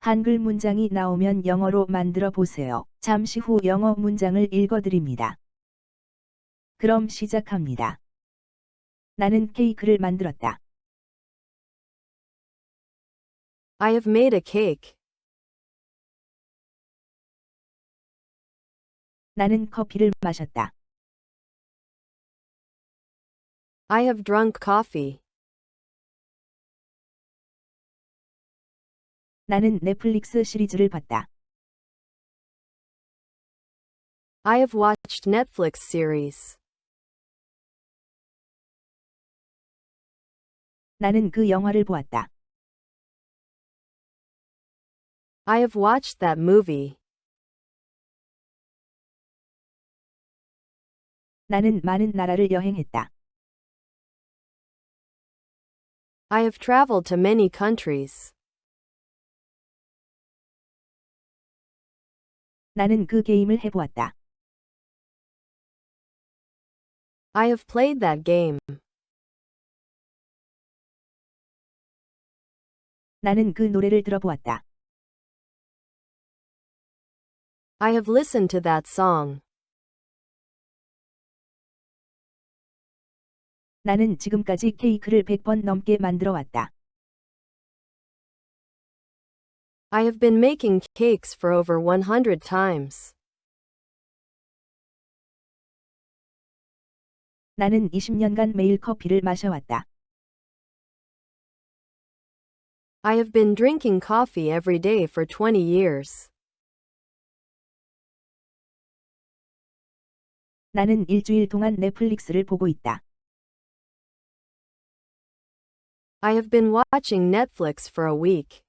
한글 문장이 나오면 영어로 만들어 보세요. 잠시 후 영어 문장을 읽어드립니다. 그럼 시작합니다. 나는 케이크를 만들었다. I have made a cake. 나는 커피를 마셨다. I have drunk coffee. 나는 넷플릭스 시리즈를 봤다. I have watched Netflix series. 나는 그 영화를 보았다. I have watched that movie. 나는 많은 나라를 여행했다. I have traveled to many countries. 나는 그 게임을 해보았다. I have played that game. 나는 그 노래를 들어보았다. I have listened to that song. 나는 지금까지 케이크를 100번 넘게 만들어 왔다. I have been making cakes for over 100 times. 나는 20년간 매일 커피를 마셔왔다. I have been drinking coffee every day for 20 years. 나는 일주일 동안 넷플릭스를 보고 있다. I have been watching Netflix for a week.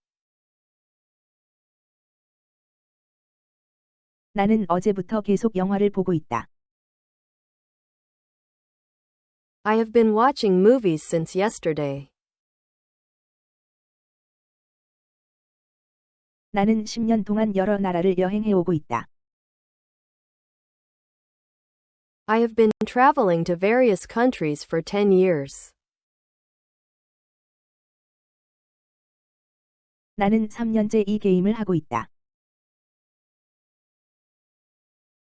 나는 어제부터 계속 영화를 보고 있다. I have been watching movies since yesterday. 나는 10년 동안 여러 나라를 여행해 오고 있다. I have been traveling to various countries for 10 years. 나는 3년째 이 게임을 하고 있다.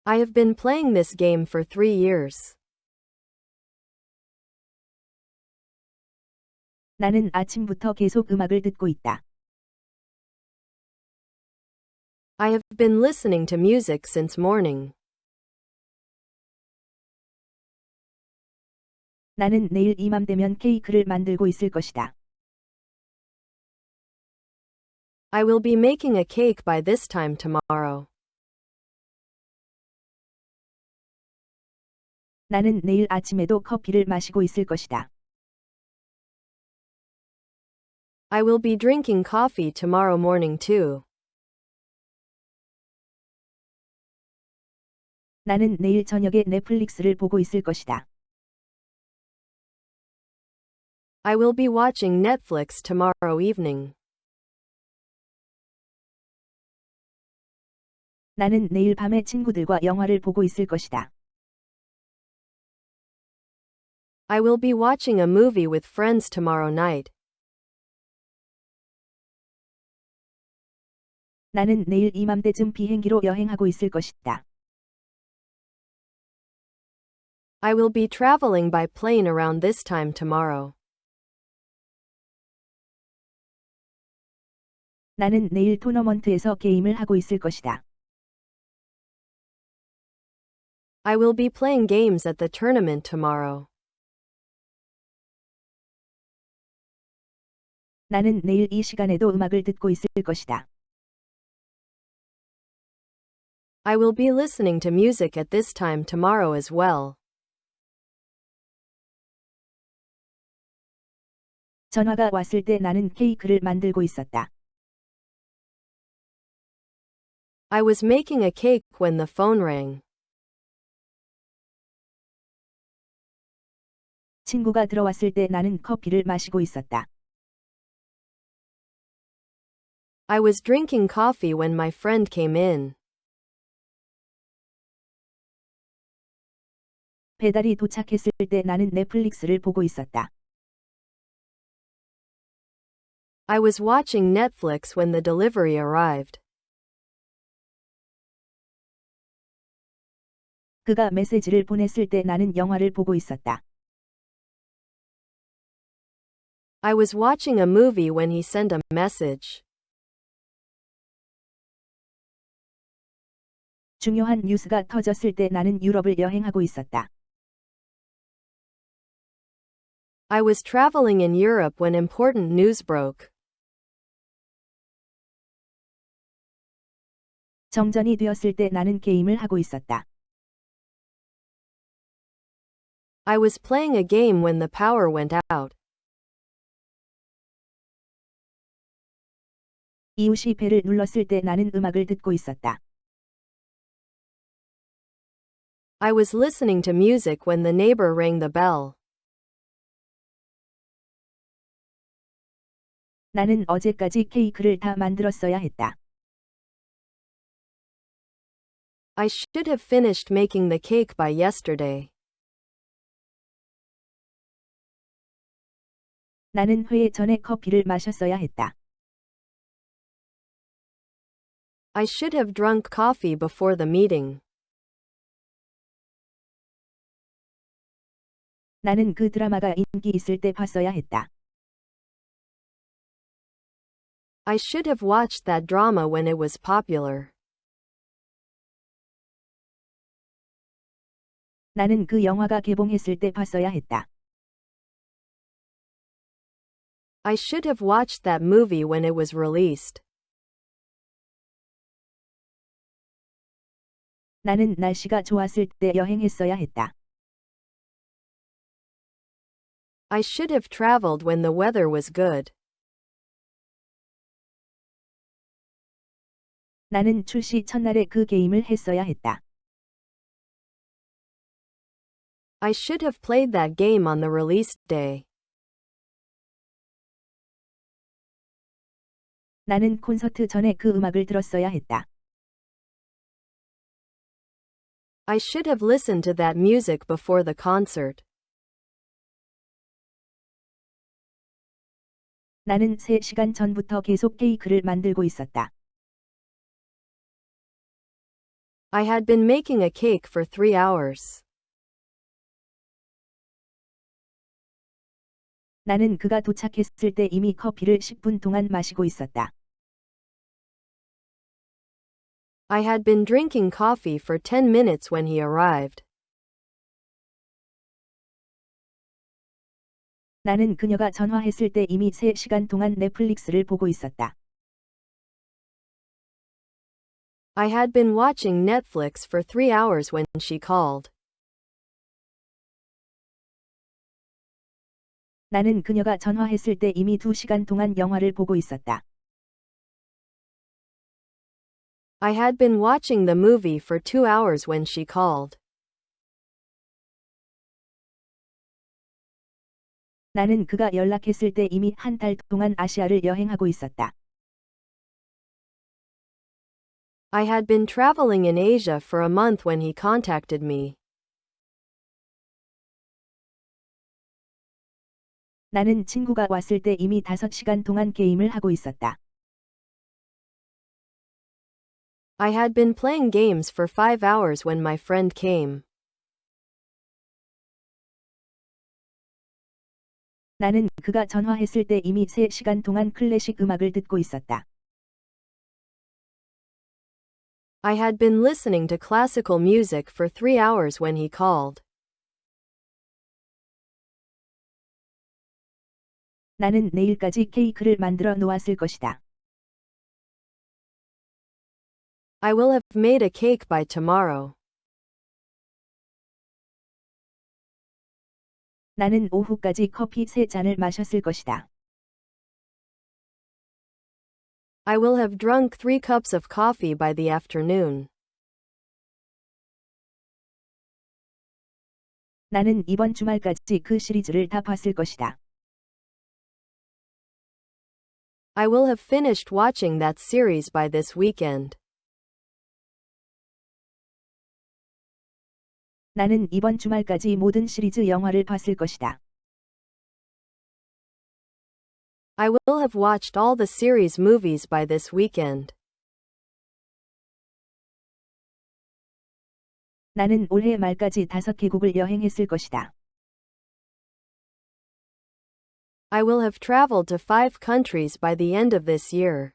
I have been playing this game for 3 years. 나는 아침부터 계속 음악을 듣고 있다. I have been listening to music since morning. 나는 내일 이맘때면 케이크를 만들고 있을 것이다. I will be making a cake by this time tomorrow. 나는 내일 아침에도 커피를 마시고 있을 것이다. I will be drinking coffee tomorrow morning too. 나는 내일 저녁에 넷플릭스를 보고 있을 것이다. I will be watching Netflix tomorrow evening. 나는 내일 밤에 친구들과 영화를 보고 있을 것이다. I will be watching a movie with friends tomorrow night. 나는 내일 이맘때쯤 비행기로 여행하고 있을 것이다. I will be traveling by plane around this time tomorrow. 나는 내일 토너먼트에서 게임을 하고 있을 것이다. I will be playing games at the tournament tomorrow. 나는 내일 이 시간에도 음악을 듣고 있을 것이다. I will be listening to music at this time tomorrow as well. 전화가 왔을 때 나는 케이크를 만들고 있었다. I was making a cake when the phone rang. 친구가 들어왔을 때 나는 커피를 마시고 있었다. I was drinking coffee when my friend came in. 배달이 도착했을 때 나는 넷플릭스를 보고 있었다. I was watching Netflix when the delivery arrived. 그가 메시지를 보냈을 때 나는 영화를 보고 있었다. I was watching a movie when he sent a message. 중요한 뉴스가 터졌을 때 나는 유럽을 여행하고 있었다. I was traveling in Europe when important news broke. 정전이 되었을 때 나는 게임을 하고 있었다. I was playing a game when the power went out. 이웃이 벨을 눌렀을 때 나는 음악을 듣고 있었다. I was listening to music when the neighbor rang the bell. 나는 어제까지 케이크를 다 만들었어야 했다. I should have finished making the cake by yesterday. 나는 회의 전에 커피를 마셨어야 했다. I should have drunk coffee before the meeting. 나는 그 드라마가 인기 있을 때 봤어야 했다. I should have watched that drama when it was popular. 나는 그 영화가 개봉했을 때 봤어야 했다. I should have watched that movie when it was released. 나는 날씨가 좋았을 때 여행했어야 했다. I should have traveled when the weather was good. 나는 출시 첫날에 그 게임을 했어야 했다. I should have played that game on the release day. 나는 콘서트 전에 그 음악을 들었어야 했다. I should have listened to that music before the concert. 나는 3시간 전부터 계속 케이크를 만들고 있었다. I had been making a cake for 3 hours. 나는 그가 도착했을 때 이미 커피를 10분 동안 마시고 있었다. I had been drinking coffee for 10 minutes when he arrived. 나는 그녀가 전화했을 때 이미 3시간 동안 넷플릭스를 보고 있었다. I had been watching Netflix for 3 hours when she called. 나는 그녀가 전화했을 때 이미 2시간 동안 영화를 보고 있었다. I had been watching the movie for 2 hours when she called. 나는 그가 연락했을 때 이미 한 달 동안 아시아를 여행하고 있었다. I had been traveling in Asia for a month when he contacted me. 나는 친구가 왔을 때 이미 5시간 동안 게임을 하고 있었다. I had been playing games for 5 hours when my friend came. 나는 그가 전화했을 때 이미 3시간 동안 클래식 음악을 듣고 있었다. I had been listening to classical music for 3 hours when he called. 나는 내일까지 케이크를 만들어 놓았을 것이다. I will have made a cake by tomorrow. 나는 오후까지 커피 3잔을 마셨을 것이다. I will have drunk 3 cups of coffee by the afternoon. 나는 이번 주말까지 그 시리즈를 다 봤을 것이다. I will have finished watching that series by this weekend. 나는 이번 주말까지 모든 시리즈 영화를 봤을 것이다. I will have watched all the series movies by this weekend. 나는 올해 말까지 5개국을 여행했을 것이다. I will have traveled to 5 countries by the end of this year.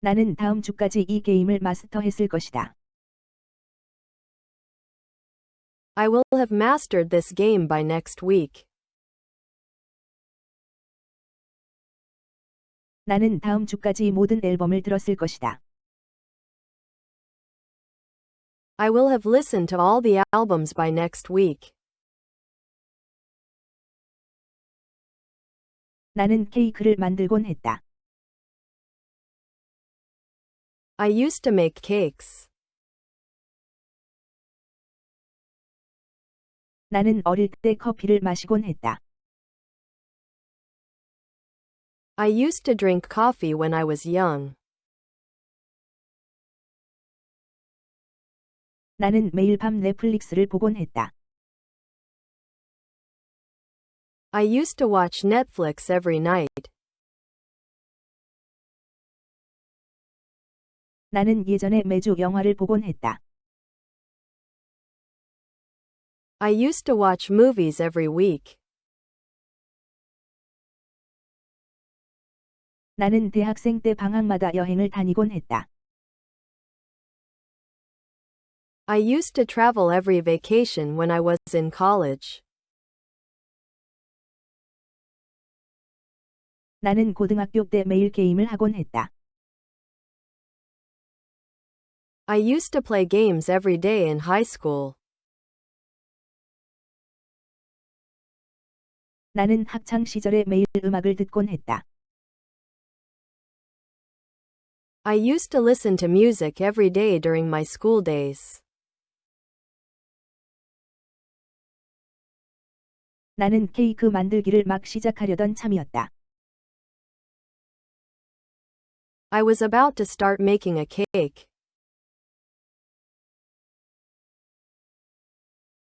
나는 다음 주까지 이 게임을 마스터했을 것이다. I will have mastered this game by next week. 나는 다음 주까지 모든 앨범을 들었을 것이다. I will have listened to all the albums by next week. 나는 케이크를 만들곤 했다. I used to make cakes. 나는 어릴 때 커피를 마시곤 했다. I used to drink coffee when I was young. 나는 매일 밤 넷플릭스를 보곤 했다. I used to watch Netflix every night. 나는 예전에 매주 영화를 보곤 했다. I used to watch movies every week. 나는 대학생 때 방학마다 여행을 다니곤 했다. I used to travel every vacation when I was in college. 나는 고등학교 때 매일 게임을 하곤 했다. I used to play games every day in high school. 나는 학창 시절에 매일 음악을 듣곤 했다. I used to listen to music every day during my school days. 나는 케이크 만들기를 막 시작하려던 참이었다. I was about to start making a cake.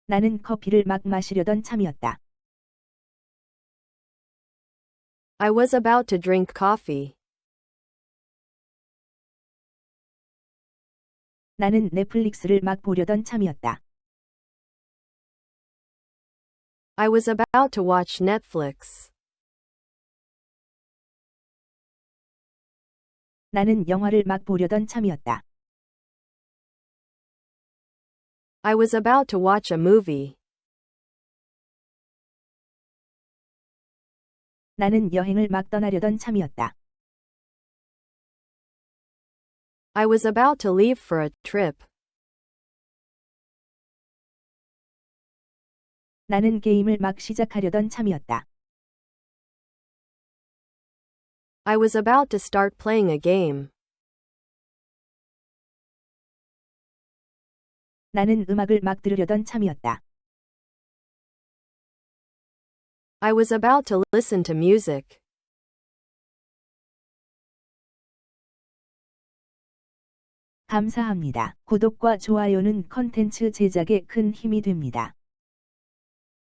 나는 커피를 막 마시려던 참이었다. I was about to drink coffee. 나는 넷플릭스를 막 보려던 참이었다. I was about to watch Netflix. 나는 영화를 막 보려던 참이었다. I was about to watch a movie. 나는 여행을 막 떠나려던 참이었다. I was about to leave for a trip. 나는 게임을 막 시작하려던 참이었다. I was about to start playing a game. 나는 음악을 막 들으려던 참이었다. I was about to listen to music. 감사합니다. 구독과 좋아요는 컨텐츠 제작에 큰 힘이 됩니다.